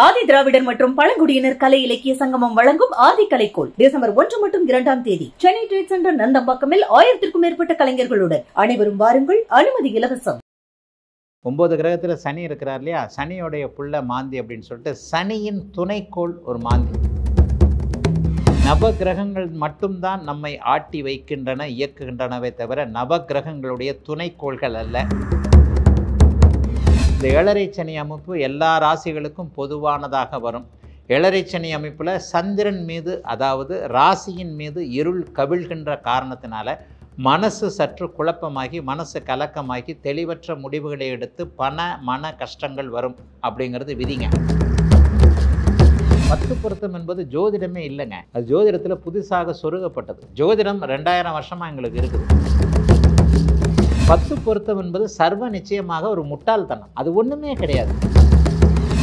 ஆதி திராவிடர் மற்றும் பழங்குடியினர் கலை இலக்கிய சங்கமம் வழங்கும் ஆதி கலைக்கோள் டிசம்பர் 1 மற்றும் 2ஆம் தேதி சென்னை ட்ரேட் சென்டர் நந்தம்பாக்கமில் 1000க்கும் மேற்பட்ட கலைஞர்களுடன் அனைவரும் வாருங்கள். அனுமதி இலவசம். 9 கிரகத்துல சனி இருக்கிறார் இல்லையா, சனியோடைய புள்ள மாந்தி அப்படின்னு சொல்லிட்டு சனியின் துணைக்கோள் ஒரு மாந்தி. நவ கிரகங்கள் மட்டும்தான் நம்மை ஆட்டி வைக்கின்றன, இயக்குகின்றனவே தவிர நவ கிரகங்களுடைய துணைக்கோள்கள் அல்ல. இந்த ஏழரை சனி அமைப்பு எல்லா ராசிகளுக்கும் பொதுவானதாக வரும். ஏழரை சனி அமைப்பில் சந்திரன் மீது, அதாவது ராசியின் மீது இருள் கவிழ்கின்ற காரணத்தினால மனசு சற்று குழப்பமாகி, மனசு கலக்கமாகி, தெளிவற்ற முடிவுகளை எடுத்து மன கஷ்டங்கள் வரும் அப்படிங்கிறது விதிங்க. 10 பொருத்தம் என்பது ஜோதிடமே இல்லைங்க, அது ஜோதிடத்தில் புதுசாக சொருகப்பட்டது. ஜோதிடம் 2000 வருஷமாக எங்களுக்கு இருக்குது. 10 பொருத்தம் என்பது சர்வ நிச்சயமாக ஒரு முட்டாள்தனம், அது ஒன்றுமே கிடையாது.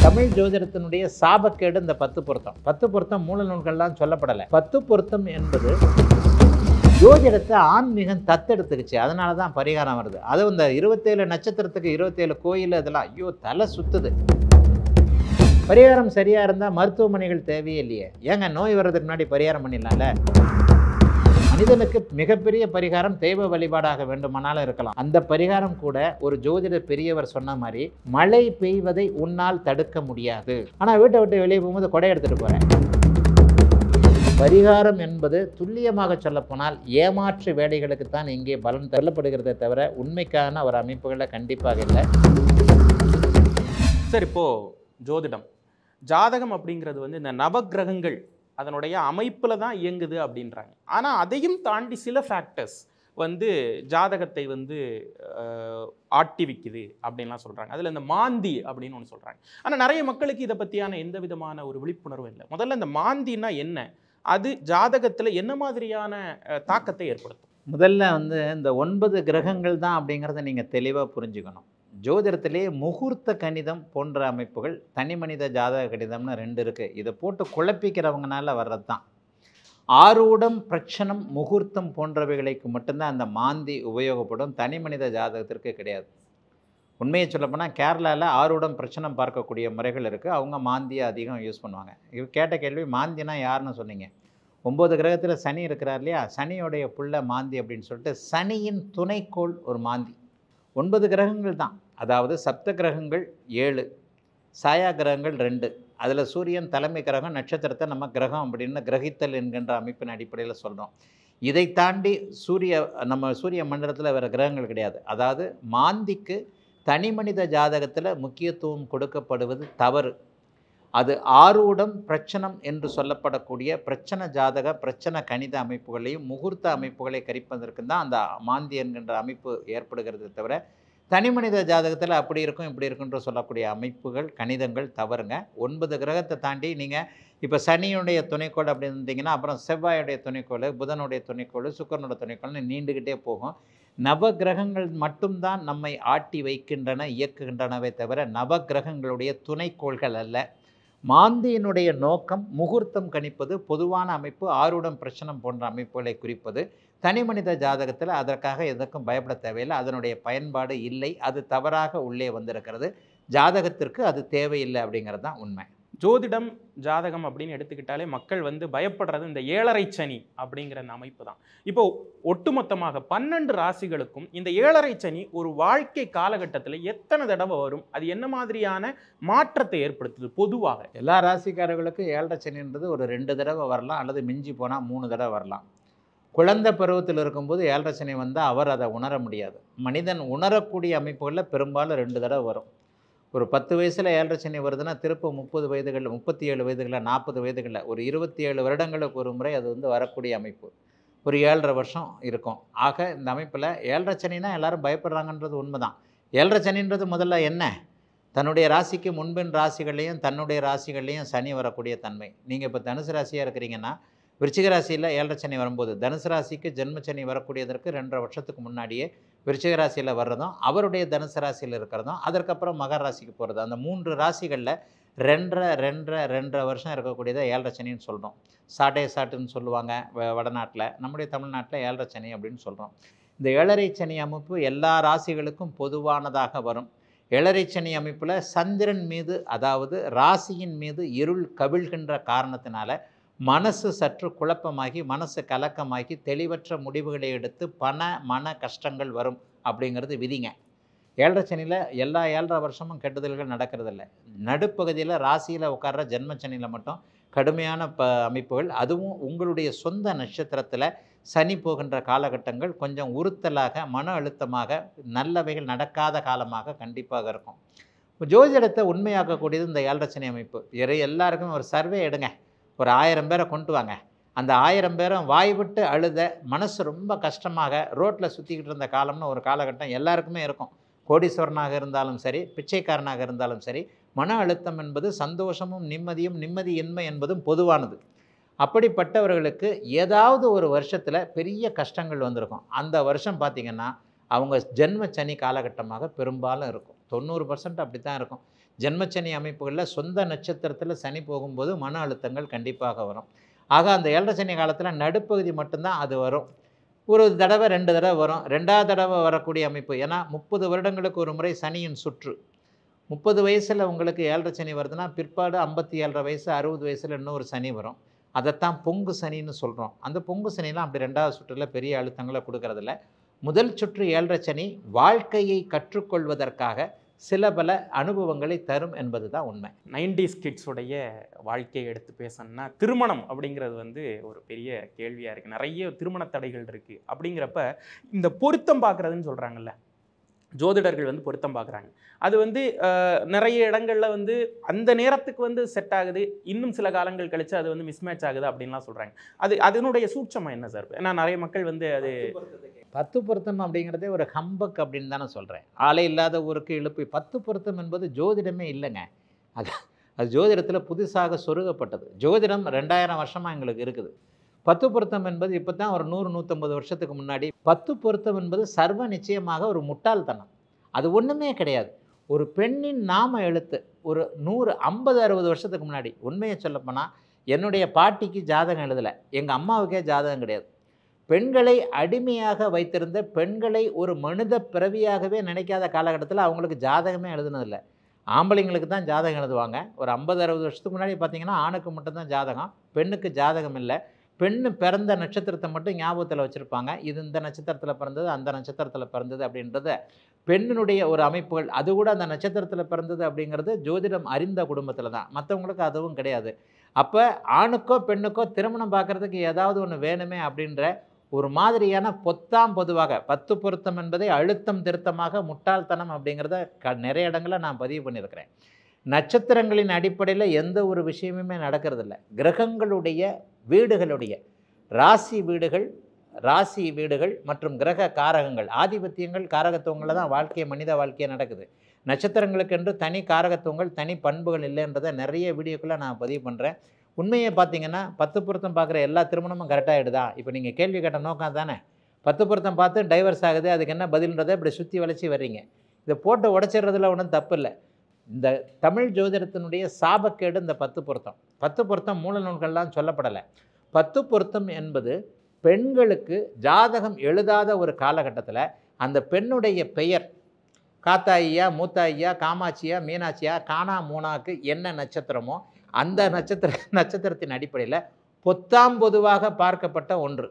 தமிழ் ஜோதிடத்தினுடைய சாபக்கேடு இந்த 10 பொருத்தம். 10 பொருத்தம் மூல நூல்கள்லாம் சொல்லப்படலை. 10 பொருத்தம் என்பது ஜோதிடத்தை ஆன்மீகம் தத்தெடுத்துக்குச்சு, அதனால தான் பரிகாரம் வருது. அதுவும் இந்த 27 நட்சத்திரத்துக்கு 27 கோயில், இதெல்லாம் ஐயோ தலை சுத்துது. பரிகாரம் சரியாக இருந்தால் மருத்துவமனைகள் தேவையே இல்லையே. ஏங்க நோய் வர்றதுக்கு முன்னாடி பரிகாரம் பண்ணிடலாம்ல. மனிதனுக்கு மிகப்பெரிய பரிகாரம் தெய்வ வழிபாடாக வேண்டுமானாலும் இருக்கலாம். அந்த பரிகாரம் கூட ஒரு ஜோதிட பெரியவர் சொன்ன மாதிரி மழை பெய்வதை உன்னால் தடுக்க முடியாது, ஆனால் வீட்டை விட்டு வெளியே போகும்போது கொடை எடுத்துகிட்டு போகிறேன். பரிகாரம் என்பது துல்லியமாக சொல்லப்போனால் ஏமாற்று வேலைகளுக்குத்தான் இங்கே பலன் தள்ளப்படுகிறதே தவிர உண்மைக்கான ஒரு அமைப்புகளில் கண்டிப்பாக இல்லை. சார், இப்போது ஜோதிடம் ஜாதகம் அப்படிங்கிறது வந்து இந்த நவகிரகங்கள் அதனுடைய அமைப்பில் தான் இயங்குது அப்படின்றாங்க. ஆனால் அதையும் தாண்டி சில ஃபேக்டர்ஸ் வந்து ஜாதகத்தை வந்து ஆட்டி விற்குது அப்படின்லாம் சொல்கிறாங்க. அதில் இந்த மாந்தி அப்படின்னு ஒன்று சொல்கிறாங்க. ஆனால் நிறைய மக்களுக்கு இதை பற்றியான எந்த விதமான ஒரு விழிப்புணர்வும் இல்லை. முதல்ல இந்த மாந்தின்னா என்ன, அது ஜாதகத்தில் என்ன மாதிரியான தாக்கத்தை ஏற்படுத்தும்? முதல்ல வந்து இந்த 9 கிரகங்கள் தான் அப்படிங்கிறத நீங்கள் தெளிவாக புரிஞ்சுக்கணும். ஜோதிடத்திலே முகூர்த்த கணிதம் போன்ற அமைப்புகள், தனி மனித ஜாதக கணிதம்னு 2 இருக்குது. இதை போட்டு குழப்பிக்கிறவங்கனால வர்றது தான். ஆரூடம், பிரச்சனம், முகூர்த்தம் போன்றவைகளுக்கு மட்டும்தான் அந்த மாந்தி உபயோகப்படும், தனி மனித ஜாதகத்திற்கு கிடையாது. உண்மையை சொல்லப்போனால் கேரளாவில் ஆரூடம் பிரச்சனம் பார்க்கக்கூடிய முறைகள் இருக்குது, அவங்க மாந்தியை அதிகம் யூஸ் பண்ணுவாங்க. இது கேட்ட கேள்வி, மாந்தினா யாருன்னு சொன்னீங்க. 9 கிரகத்தில் சனி இருக்கிறார் இல்லையா, சனியோடைய புள்ள மாந்தி அப்படின்னு சொல்லிட்டு சனியின் துணைக்கோள் ஒரு மாந்தி. 9 கிரகங்கள் தான், அதாவது சப்த கிரகங்கள் 7, சாயா கிரகங்கள் 2. அதில் சூரியன் தலைமை கிரகம், நட்சத்திரத்தை நம்ம கிரகம் அப்படின்னு கிரகித்தல் என்கின்ற அமைப்பின் அடிப்படையில் சொல்கிறோம். இதை தாண்டி நம்ம சூரிய மண்டலத்தில் வேறு கிரகங்கள் கிடையாது. அதாவது மாந்திக்கு தனி மனித ஜாதகத்தில் முக்கியத்துவம் கொடுக்கப்படுவது தவறு. அது ஆரூடம், பிரச்சனம் என்று சொல்லப்படக்கூடிய பிரச்சனை ஜாதக, பிரச்சனை கணித அமைப்புகளையும் முகூர்த்த அமைப்புகளை கரிப்பதற்கு தான் அந்த மாந்தி என்கின்ற அமைப்பு ஏற்படுகிறது தவிர தனி மனித ஜாதகத்தில் அப்படி இருக்கும் இப்படி இருக்குன்ற சொல்லக்கூடிய அமைப்புகள், கணிதங்கள் தவறுங்க. 9 கிரகத்தை தாண்டி நீங்கள் இப்போ சனியுடைய துணைக்கோள் அப்படின்னு இருந்தீங்கன்னா அப்புறம் செவ்வாயுடைய துணைக்கோள், புதனுடைய துணைக்கோள், சுக்கிரனுடைய துணைக்கோள்னு நீண்டுக்கிட்டே போகும். நவ கிரகங்கள் மட்டும்தான் நம்மை ஆட்டி வைக்கின்றன, இயக்குகின்றனவே தவிர நவ கிரகங்களுடைய துணைக்கோள்கள் அல்ல. மாந்தியினுடைய நோக்கம் முகூர்த்தம் கணிப்பது, பொதுவான அமைப்பு ஆரூடம், பிரச்சனம் போன்ற அமைப்புகளை குறிப்பது. தனி மனித ஜாதகத்தில் அதற்காக எதற்கும் பயப்பட தேவையில்லை, அதனுடைய பயன்பாடு இல்லை, அது தவறாக உள்ளே வந்திருக்கிறது. ஜாதகத்திற்கு அது தேவையில்லை அப்படிங்கிறது தான் உண்மை. ஜோதிடம், ஜாதகம் அப்படின்னு எடுத்துக்கிட்டாலே மக்கள் வந்து பயப்படுறது இந்த ஏழரை சனி அப்படிங்கிற அந்த அமைப்பு தான். இப்போ ஒட்டுமொத்தமாக 12 ராசிகளுக்கும் இந்த ஏழரை சனி ஒரு வாழ்க்கை காலகட்டத்தில் எத்தனை தடவை வரும், அது என்ன மாதிரியான மாற்றத்தை ஏற்படுத்துது? பொதுவாக எல்லா ராசிக்காரர்களுக்கும் ஏழரை சனின்றது ஒரு 2 தடவை வரலாம், அல்லது மிஞ்சி போனால் 3 தடவை வரலாம். குழந்தை பருவத்தில் இருக்கும்போது ஏழரை சனி வந்தால் அவர் அதை உணர முடியாது. மனிதன் உணரக்கூடிய அமைப்புகளில் பெரும்பாலும் 2 தடவை வரும். ஒரு 10 வயசில் ஏழரை சனி வருதுன்னா திருப்ப 30 வயதுகளில், 37 வயதுகளில், 40 வயதுகளில், ஒரு 27 வருடங்களுக்கு ஒரு முறை அது வந்து வரக்கூடிய அமைப்பு. ஒரு 7.5 வருஷம் இருக்கும். ஆக இந்த அமைப்பில் ஏழரை சனினா எல்லாரும் பயப்படுறாங்கன்றது உண்மைதான். ஏழரை சனின்றது முதல்ல என்ன, தன்னுடைய ராசிக்கு முன்பின் ராசிகள்லையும் தன்னுடைய ராசிகள்லையும் சனி வரக்கூடிய தன்மை. நீங்கள் இப்போ தனுசு ராசியாக இருக்கிறீங்கன்னா விருச்சிக ராசியில் ஏழரை சனி வரும்போது தனுசு ராசிக்கு ஜென்மச்சனி வரக்கூடியதற்கு 2.5 வருஷத்துக்கு முன்னாடியே விருச்சிக ராசியில் வர்றதும் அவருடைய தனுசு ராசியில் இருக்கிறதும் அதற்கப்புறம் மகர ராசிக்கு போகிறது, அந்த 3 ராசிகளில் 2.5 வருஷம் இருக்கக்கூடியதை ஏழரை சனின்னு சொல்கிறோம். சாட்டுன்னு சொல்லுவாங்க வடநாட்டில், நம்முடைய தமிழ்நாட்டில் ஏழரை சனி அப்படின்னு சொல்கிறோம். இந்த ஏழரை சனி அமைப்பு எல்லா ராசிகளுக்கும் பொதுவானதாக வரும். ஏழரை சனி அமைப்பில் சந்திரன் மீது, அதாவது ராசியின் மீது இருள் கவிழ்கின்ற காரணத்தினால மனசு சற்று குழப்பமாகி, மனசு கலக்கமாகி, தெளிவற்ற முடிவுகளை எடுத்து மன கஷ்டங்கள் வரும் அப்படிங்கிறது விதிங்க. ஏழரை சனியில் எல்லா 7.5 வருஷமும் கெடுதல்கள் நடக்கிறதில்ல. நடுப்பகுதியில் ராசியில் உட்கார்ற ஜென்மச்சனியில் மட்டும் கடுமையான அமைப்புகள், அதுவும் உங்களுடைய சொந்த நட்சத்திரத்தில் சனி போகின்ற காலகட்டங்கள் கொஞ்சம் உறுத்தலாக, மன அழுத்தமாக, நல்லவைகள் நடக்காத காலமாக கண்டிப்பாக இருக்கும். ஜோதிடத்தை உண்மையாக்கக்கூடியது இந்த ஏழரை சனி அமைப்பு. எல்லாருக்கும் ஒரு சர்வே எடுங்க, ஒரு 1000 பேரை கொண்டு வாங்க. அந்த 1000 பேரும் வாய் விட்டு அழுத, மனசு ரொம்ப கஷ்டமாக ரோட்டில் சுற்றிக்கிட்டு இருந்த காலம்னு ஒரு காலகட்டம் எல்லாருக்குமே இருக்கும். கோடீஸ்வரனாக இருந்தாலும் சரி, பிச்சைக்காரனாக இருந்தாலும் சரி, மன அழுத்தம் என்பது சந்தோஷமும் நிம்மதியும், நிம்மதியின்மை என்பதும் பொதுவானது. அப்படிப்பட்டவர்களுக்கு ஏதாவது ஒரு வருஷத்தில் பெரிய கஷ்டங்கள் வந்திருக்கும். அந்த வருஷம் பார்த்திங்கன்னா அவங்க ஜென்மச்சனி காலகட்டமாக பெரும்பாலும் இருக்கும். 90% அப்படி தான் இருக்கும். ஜென்மச்சனி அமைப்புகளில் சொந்த நட்சத்திரத்தில் சனி போகும்போது மன அழுத்தங்கள் கண்டிப்பாக வரும். ஆக அந்த ஏழரை சனி காலத்தில் நடுப்பகுதி மட்டும்தான் அது வரும். ஒரு தடவை 2 தடவை வரும். 2வது தடவை வரக்கூடிய அமைப்பு. ஏன்னா 30 வருடங்களுக்கு ஒரு முறை சனியின் சுற்று. 30 வயசில் உங்களுக்கு ஏழரை சனி வருதுன்னா பிற்பாடு 57 வயசு 60 வயசில் இன்னொரு சனி வரும். அதைத்தான் பொங்கு சனின்னு சொல்கிறோம். அந்த பொங்கு சனிலாம் அப்படி 2வது சுற்றில் பெரிய அழுத்தங்களை கொடுக்கறதில்ல. முதல் சுற்று ஏழரை சனி வாழ்க்கையை கற்றுக்கொள்வதற்காக சில பல அனுபவங்களை தரும் என்பது தான் உண்மை. 90s கிட்ஸுடைய வாழ்க்கையை எடுத்து பேசணும்னா திருமணம் அப்படிங்கிறது வந்து ஒரு பெரிய கேள்வியாக இருக்குது. நிறைய திருமண தடைகள் இருக்குது. அப்படிங்கிறப்ப இந்த பொருத்தம் பார்க்குறதுன்னு சொல்கிறாங்கல்ல, ஜோதிடர்கள் வந்து பொருத்தம் பார்க்குறாங்க. அது வந்து நிறைய இடங்களில் வந்து அந்த நேரத்துக்கு வந்து செட் ஆகுது, இன்னும் சில காலங்கள் கழித்து அது வந்து மிஸ்மேட்ச் ஆகுது அப்படின்லாம் சொல்கிறாங்க. அதனுடைய சூட்சமாக என்ன சார்? ஏன்னா நிறைய மக்கள் வந்து அது 10 பொருத்தம் அப்படிங்கிறதே ஒரு ஹம்பக் அப்படின்னு தானே சொல்கிறேன். ஆளே இல்லாத ஊருக்கு இழுப்பு. 10 பொருத்தம் என்பது ஜோதிடமே இல்லைங்க. அது ஜோதிடத்தில் புதுசாக சொருகப்பட்டது. ஜோதிடம் 2000 வருஷமாக எங்களுக்கு இருக்குது. 10 பொருத்தம் என்பது இப்போ தான் ஒரு 100-150 வருஷத்துக்கு முன்னாடி. 10 பொருத்தம் என்பது சர்வ நிச்சயமாக ஒரு முட்டாள்தனம். அது ஒன்றுமே கிடையாது. ஒரு பெண்ணின் நாம எழுத்து ஒரு 150-60 வருஷத்துக்கு முன்னாடி, உண்மையை சொல்லப்போனால் என்னுடைய பாட்டிக்கு ஜாதகம் எழுதலை, எங்கள் அம்மாவுக்கே ஜாதகம் கிடையாது. பெண்களை அடிமையாக வைத்திருந்த, பெண்களை ஒரு மனித பிறவியாகவே நினைக்காத காலகட்டத்தில் அவங்களுக்கு ஜாதகமே எழுதுனதில்லை. ஆம்பளைங்களுக்கு தான் ஜாதகம் எழுதுவாங்க. ஒரு 50-60 வருஷத்துக்கு முன்னாடி பார்த்திங்கன்னா ஆணுக்கு மட்டும்தான் ஜாதகம், பெண்ணுக்கு ஜாதகம் இல்லை. பெண்ணு பிறந்த நட்சத்திரத்தை மட்டும் ஞாபகத்தில் வச்சுருப்பாங்க. இது இந்த நட்சத்திரத்தில் பிறந்தது, அந்த நட்சத்திரத்தில் பிறந்தது அப்படின்றத பெண்ணினுடைய ஒரு அமைப்புகள். அது கூட அந்த நட்சத்திரத்தில் பிறந்தது அப்படிங்கிறது ஜோதிடம் அறிந்த குடும்பத்தில் தான், மற்றவங்களுக்கு அதுவும் கிடையாது. அப்போ ஆணுக்கோ பெண்ணுக்கோ திருமணம் பார்க்குறதுக்கு ஏதாவது ஒன்று வேணுமே அப்படின்ற ஒரு மாதிரியான பொதுவாக 10 பொருத்தம் என்பதை அழுத்தம் திருத்தமாக முட்டாள்தனம் அப்படிங்கிறத நிறைய இடங்களில் நான் பதிவு பண்ணியிருக்கிறேன். நட்சத்திரங்களின் அடிப்படையில் எந்த ஒரு விஷயமுமே நடக்கிறதில்ல. கிரகங்களுடைய வீடுகளுடைய ராசி வீடுகள் மற்றும் கிரக காரகங்கள், ஆதிபத்தியங்கள், காரகத்துவங்களில் தான் மனித வாழ்க்கையை நடக்குது. நட்சத்திரங்களுக்கென்று தனி காரகத்துவங்கள், தனி பண்புகள் இல்லைன்றதை நிறைய வீடியோக்களை நான் பதிவு பண்ணுறேன். உண்மையை பார்த்தீங்கன்னா 10 பொருத்தம் பார்க்குற எல்லா திருமணமும் கரெக்டாகிடுதா? இப்போ நீங்கள் கேள்வி கேட்ட நோக்கம் தானே. 10 பொருத்தம் பார்த்து டைவர்ஸ் ஆகுது, அதுக்கு என்ன பதில்ன்றதை இப்படி சுற்றி வளைச்சி வர்றீங்க. இதை போட்டு உடைச்சிடுறதுல ஒன்றும் தப்பு இல்லை. இந்த தமிழ் ஜோதிடத்தினுடைய சாபக்கேடு இந்த 10 பொருத்தம். 10 பொருத்தம் மூல நூல்கள்லாம் சொல்லப்படலை. 10 பொருத்தம் என்பது பெண்களுக்கு ஜாதகம் எழுதாத ஒரு காலகட்டத்தில் அந்த பெண்ணுடைய பெயர் காத்தாயியா, மூத்தாயியா, காமாட்சியா, மீனாட்சியா, காணா மூனாக்கு என்ன நட்சத்திரமோ அந்த நட்சத்திரத்தின் அடிப்படையில் பொதுவாக பார்க்கப்பட்ட ஒன்று.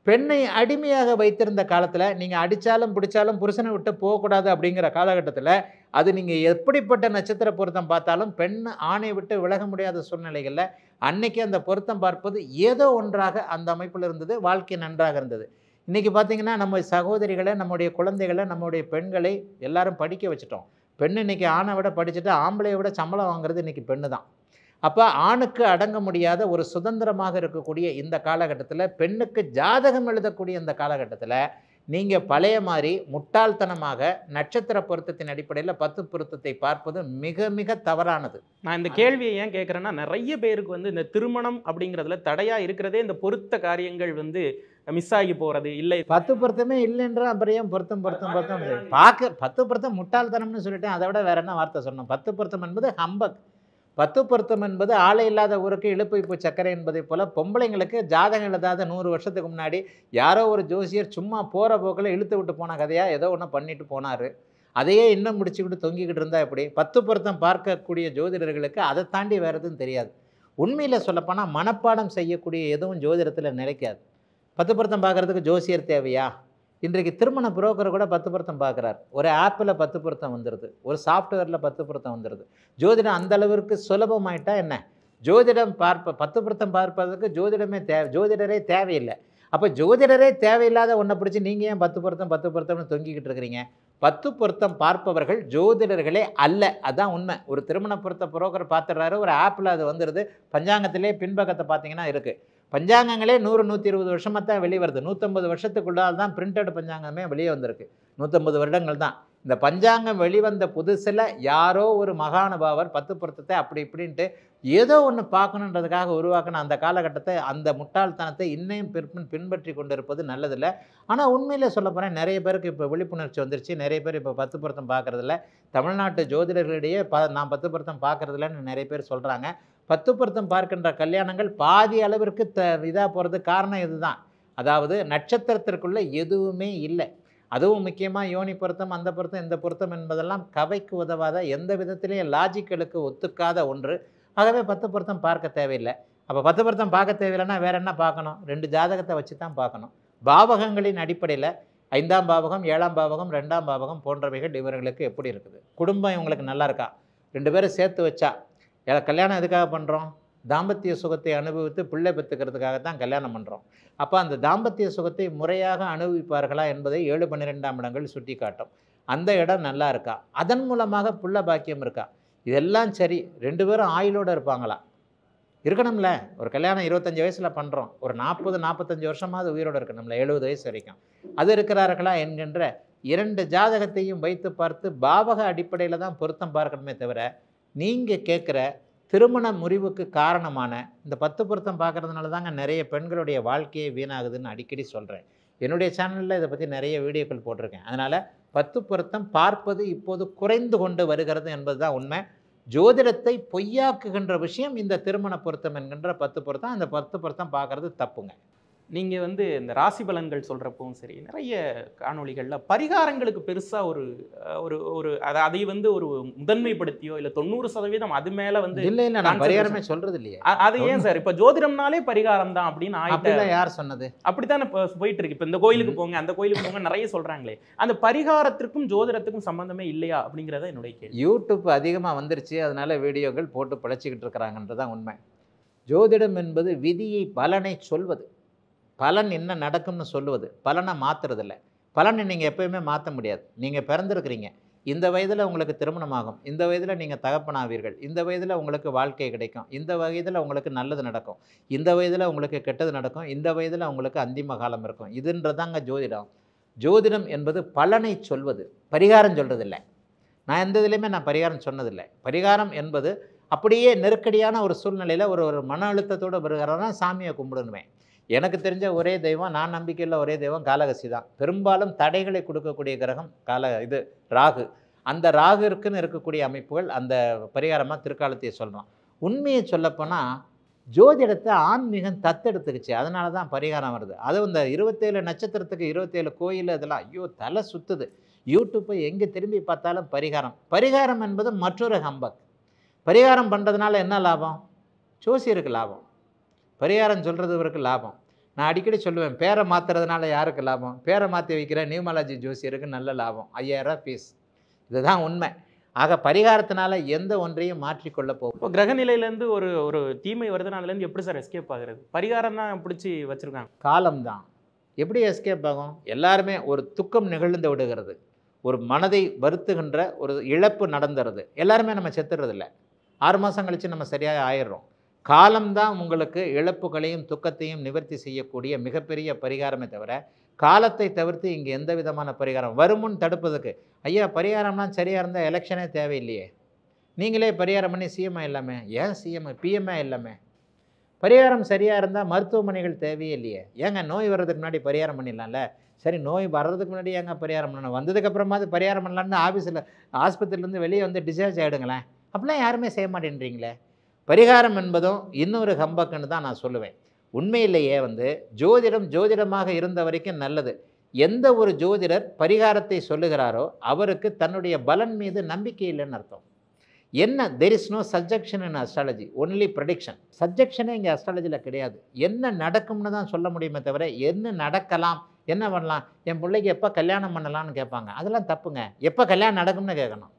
பெண்ணை அடிமையாக வைத்திருந்த காலத்தில் நீங்கள் அடித்தாலும் பிடிச்சாலும் புருஷனை விட்டு போகக்கூடாது அப்படிங்கிற காலகட்டத்தில் அது நீங்கள் எப்படிப்பட்ட நட்சத்திர பொருத்தம் பார்த்தாலும் பெண் ஆணை விட்டு விலக முடியாத சூழ்நிலைகளில் அன்னைக்கு அந்த பொருத்தம் பார்ப்பது ஏதோ ஒன்றாக அந்த அமைப்பில் இருந்தது. வாழ்க்கை நன்றாக இருந்தது. இன்றைக்கி பார்த்திங்கன்னா நம்ம சகோதரிகளை, நம்முடைய குழந்தைகளை, நம்முடைய பெண்களை எல்லாரும் படிக்க வச்சுட்டோம். பெண் இன்றைக்கி ஆணை விட படிச்சுட்டு ஆம்பளையை விட சம்பளம் வாங்குறது இன்றைக்கி பெண்ணு தான். அப்போ ஆணுக்கு அடங்க முடியாத ஒரு சுதந்திரமாக இருக்கக்கூடிய இந்த காலகட்டத்தில், பெண்ணுக்கு ஜாதகம் எழுதக்கூடிய இந்த காலகட்டத்தில் நீங்கள் பழைய மாதிரி முட்டாள்தனமாக நட்சத்திர பொருத்தத்தின் அடிப்படையில் 10 பொருத்தத்தை பார்ப்பது மிக மிக தவறானது. நான் இந்த கேள்வியை ஏன் கேட்குறேன்னா, நிறைய பேருக்கு வந்து இந்த திருமணம் அப்படிங்கிறதுல தடையாக இருக்கிறதே இந்த பொருத்த காரியங்கள் வந்து மிஸ் ஆகி போகிறது. இல்லை 10 பொருத்தமே இல்லைன்ற அப்புறம் ஏன் பொருத்தம் பார்க்க 10 பொருத்தம் முட்டாள்தனம்னு சொல்லிட்டேன். அதை விட வேற என்ன வார்த்தை சொன்னோம்? 10 பொருத்தம் என்பது ஹம்பக். 10 பொருத்தம் என்பது ஆளை இல்லாத ஊருக்கு இழுப்பு சக்கரை என்பதை போல் பொம்பளைங்களுக்கு ஜாதகம் எழுதாத 100 வருஷத்துக்கு முன்னாடி யாரோ ஒரு ஜோசியர் சும்மா போகிற போக்கில் இழுத்து விட்டு போன கதையாக ஏதோ ஒன்று பண்ணிட்டு போனார். அதையே இன்னும் முடிச்சுக்கிட்டு தொங்கிக்கிட்டு இருந்தால் எப்படி? 10 பொருத்தம் பார்க்கக்கூடிய ஜோதிடர்களுக்கு அதை தாண்டி வேறு எதுவும் தெரியாது. உண்மையில் சொல்லப்போனால் மனப்பாடம் செய்யக்கூடிய எதுவும் ஜோதிடத்தில் நிலைக்காது. 10 பொருத்தம் பார்க்குறதுக்கு ஜோசியர் தேவையா? இன்றைக்கு திருமண புரோக்கர் கூட 10 பொருத்தம் பார்க்குறார். ஒரு ஆப்பில் 10 பொருத்தம் வந்துடுது, ஒரு சாஃப்ட்வேரில் 10 பொருத்தம் வந்துடுது. ஜோதிடம் அந்த அளவிற்கு சுலபமாயிட்டா என்ன? ஜோதிடம் 10 பொருத்தம் பார்ப்பதற்கு ஜோதிடரே தேவையில்லை. அப்போ ஜோதிடரே தேவையில்லாத ஒன்றை பிடிச்சி நீங்கள் ஏன் 10 பொருத்தம் 10 பொருத்தம்னு தொங்கிக்கிட்டு இருக்கிறீங்க? 10 பொருத்தம் பார்ப்பவர்கள் ஜோதிடர்களே அல்ல, அதான் உண்மை. ஒரு திருமண பொருத்த புரோக்கர் பார்த்துடுறாரு, ஒரு ஆப்பில் அது வந்துடுது. பஞ்சாங்கத்திலே பின்பக்கத்தை பார்த்தீங்கன்னா இருக்குது. பஞ்சாங்கங்களே 100 120 வருஷமாக தான் வெளியே வருது. 150 வருஷத்துக்குள்ளால் தான் பிரிண்டட் பஞ்சாங்கமே வெளியே வந்திருக்கு. 150 வருடங்கள் தான். இந்த பஞ்சாங்கம் வெளிவந்த புதுசில் யாரோ ஒரு மகானுபாவர் 10 பொருத்தத்தை அப்படி இப்படின்ட்டு ஏதோ ஒன்று பார்க்கணுன்றதுக்காக உருவாக்கின அந்த காலகட்டத்தை, அந்த முட்டாள்தனத்தை இன்னையும் பின்பற்றி கொண்டு இருப்பது நல்லதில்லை. ஆனால் உண்மையிலே சொல்ல போனால் நிறைய பேருக்கு இப்போ விழிப்புணர்ச்சி வந்துருச்சு. நிறைய பேர் இப்போ 10 பொருத்தம் பார்க்குறதில்ல. தமிழ்நாட்டு ஜோதிடர்களிடையே நான் 10 பொருத்தம் பார்க்குறதில்லன்னு நிறைய பேர் சொல்கிறாங்க. 10 பொருத்தம் பார்க்கின்ற கல்யாணங்கள் பாதி அளவிற்கு இதாக போகிறதுக்கு காரணம் இதுதான். அதாவது நட்சத்திரத்திற்குள்ளே எதுவுமே இல்லை. அதுவும் முக்கியமாக யோனி பொருத்தம், அந்த பொருத்தம், இந்த பொருத்தம் என்பதெல்லாம் கவைக்கு உதவாத, எந்த விதத்திலேயும் லாஜிக்கலுக்கு ஒத்துக்காத ஒன்று. ஆகவே 10 பொருத்தம் பார்க்க தேவையில்லை. அப்போ 10 பொருத்தம் பார்க்க தேவையில்லைன்னா வேறு என்ன பார்க்கணும்? 2 ஜாதகத்தை வச்சு தான் பார்க்கணும். பாவகங்களின் அடிப்படையில் 5ஆம் பாவகம், 7ஆம் பாவகம், 2ஆம் பாவகம் போன்றவைகள் இவர்களுக்கு எப்படி இருக்குது? குடும்பம் இவங்களுக்கு நல்லா இருக்கா? 2 பேரும் சேர்த்து வச்சா கல்யாணம் எதுக்காக பண்ணுறோம்? தாம்பத்திய சுகத்தை அனுபவித்து பிள்ளை பெற்றுக்கிறதுக்காக தான் கல்யாணம் பண்ணுறோம். அப்போ அந்த தாம்பத்திய சுகத்தை முறையாக அனுபவிப்பார்களா என்பதை 7 12ஆம் இடங்கள் சுட்டி காட்டும். அந்த இடம் நல்லா இருக்கா? அதன் மூலமாக புள்ள பாக்கியம் இருக்கா? இதெல்லாம் சரி. 2 பேரும் ஆயுளோடு இருப்பாங்களா? இருக்கணும்ல. ஒரு கல்யாணம் 25 வயசில் பண்ணுறோம், ஒரு 40 45 வருஷமாவது உயிரோடு இருக்கணும்ல, 70 வயசு வரைக்கும். அது இருக்கிறார்களா என்கின்ற 2 ஜாதகத்தையும் வைத்து பார்த்து பாவக அடிப்படையில் தான் பொருத்தம் பார்க்கணுமே தவிர, நீங்கள் கேட்குற திருமண முறிவுக்கு காரணமான இந்த 10 பொருத்தம் பார்க்குறதுனால தாங்க நிறைய பெண்களுடைய வாழ்க்கையே வீணாகுதுன்னு அடிக்கடி சொல்கிறேன். என்னுடைய சேனலில் இதை பற்றி நிறைய வீடியோக்கள் போட்டிருக்கேன். அதனால் 10 பொருத்தம் பார்ப்பது இப்போது குறைந்து கொண்டு வருகிறது என்பது தான் உண்மை. ஜோதிடத்தை பொய்யாக்குகின்ற விஷயம் இந்த திருமண பொருத்தம் என்கின்ற 10 பொருத்தம். அந்த 10 பொருத்தம் பார்க்குறது தப்புங்க. நீங்கள் வந்து இந்த ராசி பலன்கள் சொல்கிறப்பவும் சரி, நிறைய காணொளிகளில் பரிகாரங்களுக்கு பெருசாக ஒரு ஒரு ஒரு அதை வந்து ஒரு முதன்மைப்படுத்தியோ இல்லை 90% அது மேலே வந்து இல்லை நான் பரிகாரமே சொல்கிறது இல்லையே. அது ஏன் சார் இப்போ ஜோதிடம்னாலே பரிகாரம் தான் அப்படின்னு ஆயிட்டு? யார் சொன்னது? அப்படித்தானே இப்போ போயிட்டு இருக்கு. இப்போ இந்த கோயிலுக்கு போங்க, அந்த கோயிலுக்கு போங்க நிறைய சொல்கிறாங்களே. அந்த பரிகாரத்திற்கும் ஜோதிடத்துக்கும் சம்பந்தமே இல்லையா அப்படிங்கிறத என்னுடைய கேள்வி. யூடியூப் அதிகமாக வந்துருச்சு, அதனால வீடியோக்கள் போட்டு பழச்சிக்கிட்டு இருக்கிறாங்கன்றதான் உண்மை. ஜோதிடம் என்பது விதியை பலனை சொல்வது, பலன் என்ன நடக்கும்னு சொல்லுவது, பலனை மாற்றுறதில்ல. பலனை நீங்கள் எப்போயுமே மாற்ற முடியாது. நீங்கள் பிறந்திருக்கிறீங்க, இந்த வயதில் உங்களுக்கு திருமணமாகும், இந்த வயதில் நீங்கள் தகப்பனாவீர்கள், இந்த வயதில் உங்களுக்கு வாழ்க்கை கிடைக்கும், இந்த வயதில் உங்களுக்கு நல்லது நடக்கும், இந்த வயதில் உங்களுக்கு கெட்டது நடக்கும், இந்த வயதில் உங்களுக்கு அந்திம காலம் இருக்கும். இதுன்றதாங்க ஜோதிடம். ஜோதிடம் என்பது பலனை சொல்வது, பரிகாரம் சொல்கிறதில்லை. நான் எந்த இதுலேயுமே பரிகாரம் சொன்னதில்லை. பரிகாரம் என்பது அப்படியே நெருக்கடியான ஒரு சூழ்நிலையில் ஒரு மன அழுத்தத்தோடு வருகிறதா சாமியை கும்பிடுவேன். எனக்கு தெரிஞ்ச ஒரே தெய்வம், நான் நம்பிக்கையில் ஒரே தெய்வம் காலகசி தான். பெரும்பாலும் தடைகளை கொடுக்கக்கூடிய கிரகம் ராகு. அந்த ராகுக்குன்னு இருக்கக்கூடிய அமைப்புகள் அந்த பரிகாரமாக திருக்காலத்தையே சொல்லலாம். உண்மையை சொல்லப்போனால் ஜோதிடத்தை ஆன்மீகம் தத்தெடுத்துக்குச்சு, அதனால தான் பரிகாரம் வருது. அதுவும் இந்த 27 நட்சத்திரத்துக்கு 27 கோயில், இதெல்லாம் ஐயோ தலை சுற்றுது. யூடியூப்பை எங்கே திரும்பி பார்த்தாலும் பரிகாரம். பரிகாரம் என்பது மற்றொரு ஹம்பக். பரிகாரம் பண்ணுறதுனால என்ன லாபம்? ஜோசியருக்கு லாபம், பரிகாரம் சொல்கிறதுவருக்கு லாபம். நான் அடிக்கடி சொல்லுவேன், பேரை மாற்றுறதுனால யாருக்கு லாபம்? பேரை மாற்றி வைக்கிற நியூமாலஜி ஜோசியருக்கு நல்ல லாபம், 5000 ஃபீஸ். இதுதான் உண்மை. ஆக பரிகாரத்தினால எந்த ஒன்றையும் மாற்றிக்கொள்ள போகும். இப்போ கிரகநிலையிலேருந்து ஒரு ஒரு தீமை வருதுன்னா அதுலேருந்து எப்படி சார் எஸ்கேப் ஆகுறது? பரிகாரம் தான் பிடிச்சி வச்சுருக்காங்க. காலம்தான் எப்படி எஸ்கேப் ஆகும்? எல்லாருமே ஒரு துக்கம் நிகழ்ந்து விடுகிறது, ஒரு மனதை வருத்துகின்ற ஒரு இழப்பு நடந்துடுறது. எல்லாருமே நம்ம செத்துறதில்லை, 6 மாதம் கழித்து நம்ம சரியாக ஆயிடுறோம். காலம்தான் உங்களுக்கு இழப்புகளையும் துக்கத்தையும் நிவர்த்தி செய்யக்கூடிய மிகப்பெரிய பரிகாரமே தவிர, காலத்தை தவிர்த்து இங்கே எந்த விதமான பரிகாரம் வருமுன் தடுப்பதுக்கு. ஐயா பரிகாரம்லாம் சரியாக இருந்தால் எலெக்ஷனே தேவையில்லையே, நீங்களே பரிகாரம் பண்ணி சிஎம்ஐ இல்லாமே, ஏன் சிஎம்ஐ பிஎம்ஐ இல்லாமே? பரிகாரம் சரியாக இருந்தால் மருத்துவமனைகள் தேவையே இல்லையே. ஏங்க நோய் வர்றதுக்கு முன்னாடி பரிகாரம் பண்ணிடலாம்ல? சரி, நோய் வர்றதுக்கு முன்னாடி ஏங்க பரிகாரம் பண்ணணும்? வந்ததுக்கப்புறமாவது பரிகாரம் பண்ணலான்னு ஆஸ்பத்திரியிலேருந்து வெளியே வந்து டிஸ்சார்ஜ் ஆகிடுங்களேன். அப்படிலாம் யாருமே செய்ய மாட்டேன்றீங்களே. பரிகாரம் என்பதும் இன்னொரு ஹம்பக்குன்னு தான் நான் சொல்லுவேன். உண்மையிலேயே ஜோதிடமாக இருந்த வரைக்கும் நல்லது. எந்த ஒரு ஜோதிடர் பரிகாரத்தை சொல்லுகிறாரோ அவருக்கு தன்னுடைய பலன் மீது நம்பிக்கை இல்லைன்னு அர்த்தம். என்ன, there is no subjection in astrology, only prediction. சப்ஜெக்ஷனே இங்கே அஸ்ட்ராலஜியில் கிடையாது. என்ன நடக்கும்னு தான் சொல்ல முடியுமே தவிர என்ன நடக்கலாம், என்ன பண்ணலாம், என் பிள்ளைக்கு எப்போ கல்யாணம் பண்ணலான்னு கேட்பாங்க. அதெல்லாம் தப்புங்க. எப்போ கல்யாணம் நடக்கும்னு கேட்கணும்.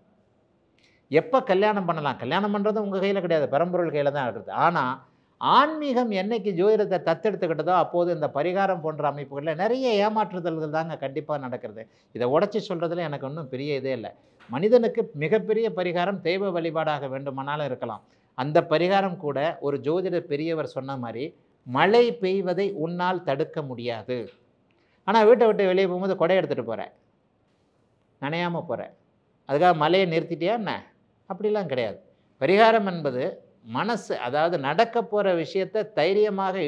எப்போ கல்யாணம் பண்ணலாம், கல்யாணம் பண்ணுறது உங்கள் கையில் கிடையாது, பரம்பொருள் கையில் தான் இருக்குது. ஆனால் ஆன்மீகம் என்னைக்கு ஜோதிடத்தை தத்தெடுத்துக்கிட்டதோ அப்போது இந்த பரிகாரம் போன்ற அமைப்புகளில் நிறைய ஏமாற்றுதல்கள் தாங்க கண்டிப்பாக நடக்கிறது. இதை உடச்சி சொல்கிறதுல எனக்கு ஒன்றும் பெரிய இதே இல்லை. மனிதனுக்கு மிகப்பெரிய பரிகாரம் தெய்வ வழிபாடாக வேண்டுமானாலும் இருக்கலாம். அந்த பரிகாரம் கூட ஒரு ஜோதிட பெரியவர் சொன்ன மாதிரி மழை பெய்வதை உன்னால் தடுக்க முடியாது. ஆனால் வீட்டை விட்டு வெளியே போகும்போது கொடை எடுத்துகிட்டு போகிறேன், நனையாமல் போகிறேன், அதுக்காக மழையை நிறுத்திட்டியா என்ன? அப்படிலாம் கிடையாது. பரிகாரம் என்பது மனசு, அதாவது நடக்க போகிற விஷயத்தை தைரியமாக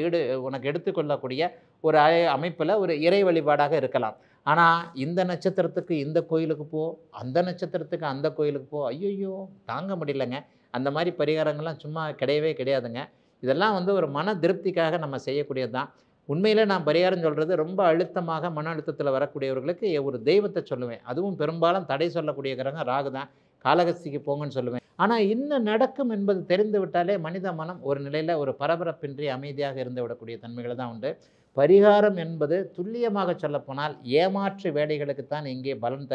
உனக்கு எடுத்துக்கொள்ளக்கூடிய ஒரு அமைப்பில் ஒரு இறை வழிபாடாக இருக்கலாம். ஆனால் இந்த நட்சத்திரத்துக்கு இந்த கோயிலுக்கு போ, அந்த நட்சத்திரத்துக்கு அந்த கோயிலுக்கு போ, ஐயோ தாங்க முடியலங்க. அந்த மாதிரி பரிகாரங்கள்லாம் சும்மா கிடையவே கிடையாதுங்க. இதெல்லாம் ஒரு மன திருப்திக்காக நம்ம செய்யக்கூடியது தான். உண்மையில் நான் பரிகாரம் சொல்கிறது ரொம்ப அழுத்தமாக மன அழுத்தத்தில் வரக்கூடியவர்களுக்கு ஒரு தெய்வத்தை சொல்லுவேன். அதுவும் பெரும்பாலும் தடை சொல்லக்கூடிய கிரகம் ராகு தான். காளகஸ்திக்கு போங்கன்னு சொல்லுவேன். ஆனால் இன்னும் நடக்கும் என்பது தெரிந்து விட்டாலே மனித மனம் ஒரு நிலையில் ஒரு பரபரப்பின்றி அமைதியாக இருந்து விடக்கூடிய தன்மைகள் தான் உண்டு. பரிகாரம் என்பது துல்லியமாக சொல்லப்போனால் ஏமாற்று வேலைகளுக்குத்தான் இங்கே பலன்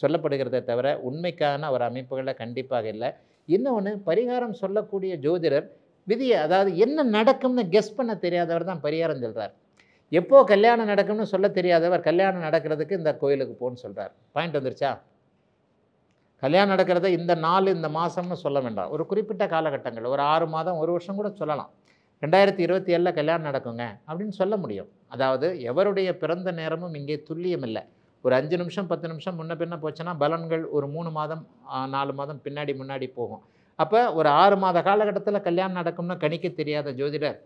சொல்லப்படுகிறதே தவிர உண்மைக்கான ஒரு அமைப்புகளில் கண்டிப்பாக இல்லை. இன்னொன்று, பரிகாரம் சொல்லக்கூடிய ஜோதிடர் விதியை, அதாவது என்ன நடக்கும்னு கெஸ் பண்ண தெரியாதவர் தான் பரிகாரம் சொல்கிறார். எப்போ கல்யாணம் நடக்கும்னு சொல்ல தெரியாதவர் கல்யாணம் நடக்கிறதுக்கு இந்த கோயிலுக்கு போன்னு சொல்கிறார். பாயிண்ட் வந்துருச்சா? கல்யாணம் நடக்கிறத இந்த நாள் இந்த மாதம்னு சொல்ல வேண்டாம். ஒரு குறிப்பிட்ட காலகட்டங்கள், ஒரு 6 மாதம் 1 வருஷம் கூட சொல்லலாம். 2027 கல்யாணம் நடக்குங்க அப்படின்னு சொல்ல முடியும். அதாவது எவருடைய பிறந்த நேரமும் இங்கே துல்லியம் இல்லை. ஒரு 5 நிமிஷம் 10 நிமிஷம் முன்ன பின்ன போச்சுன்னா பலன்கள் ஒரு 3 மாதம் 4 மாதம் பின்னாடி முன்னாடி போகும். அப்போ ஒரு 6 மாத காலகட்டத்தில் கல்யாணம் நடக்கும்னு கணிக்க தெரியாத ஜோதிடர்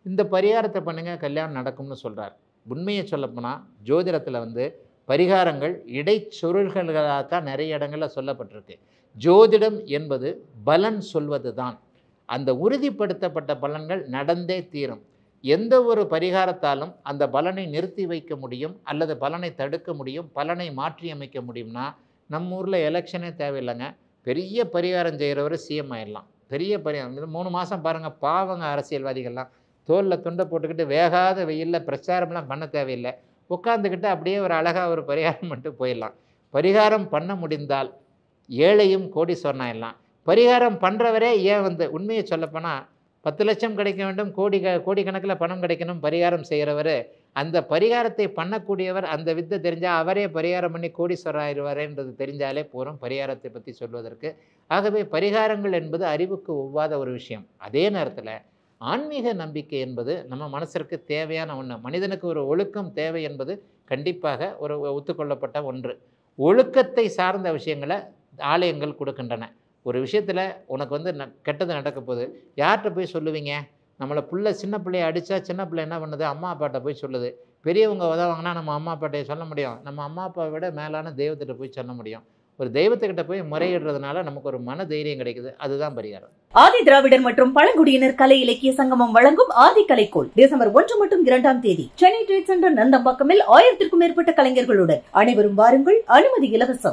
இந்த பரிகாரத்தை பண்ணுங்கள் கல்யாணம் நடக்கும்னு சொல்கிறார். உண்மையை சொல்லப்போனால் ஜோதிடத்தில் பரிகாரங்கள் இடைச்சொருள்களாக தான் நிறைய இடங்களில் சொல்லப்பட்டிருக்கு. ஜோதிடம் என்பது பலன் சொல்வது தான். அந்த உறுதிப்படுத்தப்பட்ட பலன்கள் நடந்தே தீரும். எந்த ஒரு பரிகாரத்தாலும் அந்த பலனை நிறுத்தி வைக்க முடியும் அல்லது பலனை தடுக்க முடியும், பலனை மாற்றி அமைக்க முடியும்னா நம்ம ஊரில் எலெக்ஷனே தேவையில்லைங்க. பெரிய பரிகாரம் செய்கிறவர் சிஎம் ஆயிடலாம். பெரிய பரிகாரம் 3 மாதம் பாருங்கள், பாவங்க அரசியல்வாதிகள்லாம் தோலில் துண்டை போட்டுக்கிட்டு வேகாத வெயிலில் பிரச்சாரம்லாம் பண்ண தேவையில்லை. உட்காந்துக்கிட்டு அப்படியே ஒரு அழகாக ஒரு பரிகாரம் மட்டும் போயிடலாம். பரிகாரம் பண்ண முடிந்தால் ஏழையும் கோடீஸ்வரன் ஆயிடலாம். பரிகாரம் பண்ணுறவரே ஏன் உண்மையை சொல்லப்போனால் 10 லட்சம் கிடைக்க வேண்டும், கோடிக்கணக்கில் பணம் கிடைக்கணும் பரிகாரம் செய்கிறவர், அந்த பரிகாரத்தை பண்ணக்கூடியவர் அந்த வித்தை தெரிஞ்சால் அவரே பரிகாரம் பண்ணி கோடீஸ்வரர் ஆயிடுவாரேன்றது தெரிஞ்சாலே போகிறோம் பரிகாரத்தை பற்றி சொல்வதற்கு. ஆகவே பரிகாரங்கள் என்பது அறிவுக்கு ஒவ்வாத ஒரு விஷயம். அதே நேரத்தில் ஆன்மீக நம்பிக்கை என்பது நம்ம மனசிற்கு தேவையான ஒன்று. மனிதனுக்கு ஒரு ஒழுக்கம் தேவை என்பது கண்டிப்பாக ஒரு ஒத்துக்கொள்ளப்பட்ட ஒன்று. ஒழுக்கத்தை சார்ந்த விஷயங்களை ஆலயங்கள் கொடுக்கின்றன. ஒரு விஷயத்தில் உனக்கு கெட்டது நடக்க போகுது, யார்கிட்ட போய் சொல்லுவீங்க? நம்மளை சின்ன பிள்ளையை அடித்தா சின்ன பிள்ளை என்ன பண்ணுது? அம்மா அப்பாட்ட போய் சொல்லுது. பெரியவங்க உதவாங்கன்னா நம்ம அம்மா அப்பாட்டையை சொல்ல முடியும், நம்ம அம்மா அப்பாவை விட மேலான தெய்வத்திட்ட போய் சொல்ல முடியும். ஒரு தெய்வத்துக்கிட்ட போய் முறையிடுறதுனால நமக்கு ஒரு மன தைரியம் கிடைக்குது. அதுதான் பரிகாரம். ஆதி திராவிடர் மற்றும் பழங்குடியினர் கலை இலக்கிய சங்கமம் வழங்கும் ஆதி கலைக்கோள் டிசம்பர் 1 மற்றும் 2ஆம் தேதி சென்னை ட்ரேட் சென்டர் நந்தம்பாக்கமில் 1000க்கும் மேற்பட்ட கலைஞர்களுடன் அனைவரும் வாருங்கள். அனுமதி இலவசம்.